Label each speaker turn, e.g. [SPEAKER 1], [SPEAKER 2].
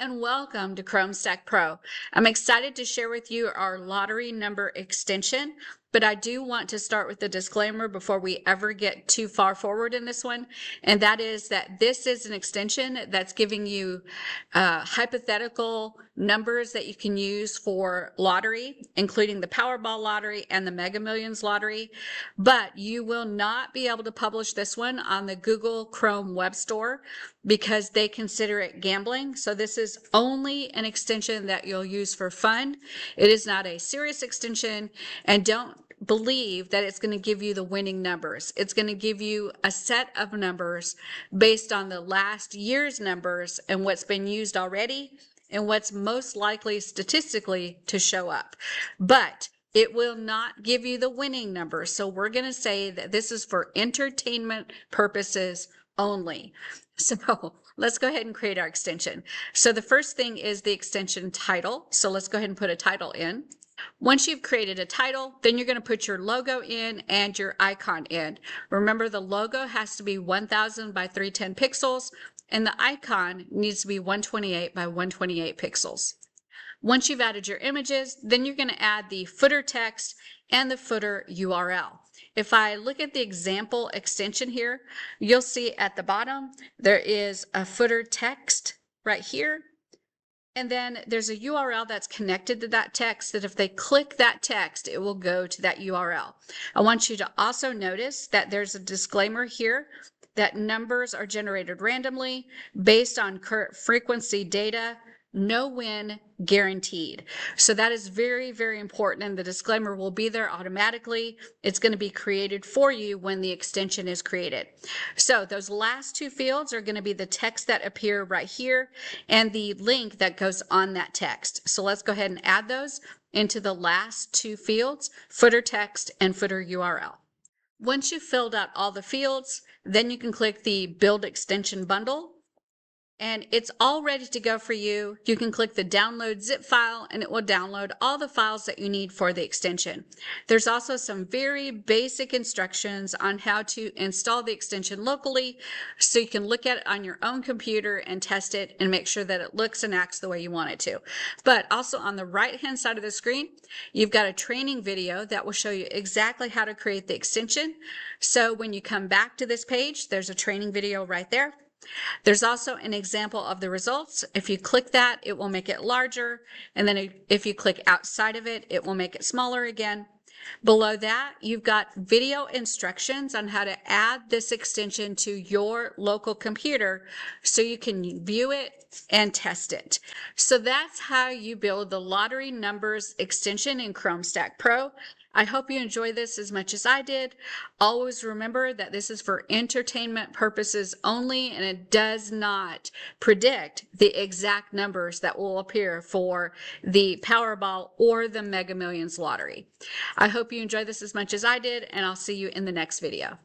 [SPEAKER 1] and welcome to ChromeStackPro. I'm excited to share with you our lottery number extension, but I do want to start with the disclaimer before we ever get too far forward in this one, and that is that this is an extension that's giving you hypothetical numbers that you can use for lottery, including the Powerball lottery and the Mega Millions lottery, but you will not be able to publish this one on the Google Chrome Web Store because they consider it gambling. So this is only an extension that you'll use for fun. It is not a serious extension, and don't believe that it's going to give you the winning numbers. It's going to give you a set of numbers based on the last year's numbers and what's been used already and what's most likely statistically to show up. But it will not give you the winning numbers. So we're going to say that this is for entertainment purposes only. So let's go ahead and create our extension. So the first thing is the extension title. So let's go ahead and put a title in. Once you've created a title, then you're going to put your logo in and your icon in. Remember, the logo has to be 1000 by 310 pixels, and the icon needs to be 128 by 128 pixels. Once you've added your images, then you're going to add the footer text and the footer URL. If I look at the example extension here, you'll see at the bottom there is a footer text right here. And then there's a URL that's connected to that text that if they click that text, it will go to that URL. I want you to also notice that there's a disclaimer here that numbers are generated randomly based on current frequency data, no win guaranteed. So that is very, very important, and the disclaimer will be there automatically. It's going to be created for you when the extension is created. So those last two fields are going to be the text that appear right here and the link that goes on that text. So let's go ahead and add those into the last two fields, footer text and footer URL. Once you've filled out all the fields, then you can click the Build Extension Bundle, and it's all ready to go for you. You can click the download zip file and it will download all the files that you need for the extension. There's also some very basic instructions on how to install the extension locally, so you can look at it on your own computer and test it and make sure that it looks and acts the way you want it to. But also on the right hand side of the screen, you've got a training video that will show you exactly how to create the extension. So when you come back to this page, there's a training video right there. There's also an example of the results. If you click that, it will make it larger. And then if you click outside of it, it will make it smaller again. Below that, you've got video instructions on how to add this extension to your local computer so you can view it and test it. So that's how you build the lottery numbers extension in ChromeStackPro. I hope you enjoy this as much as I did. Always remember that this is for entertainment purposes only, and it does not predict the exact numbers that will appear for the Powerball or the Mega Millions lottery. I hope you enjoy this as much as I did, and I'll see you in the next video.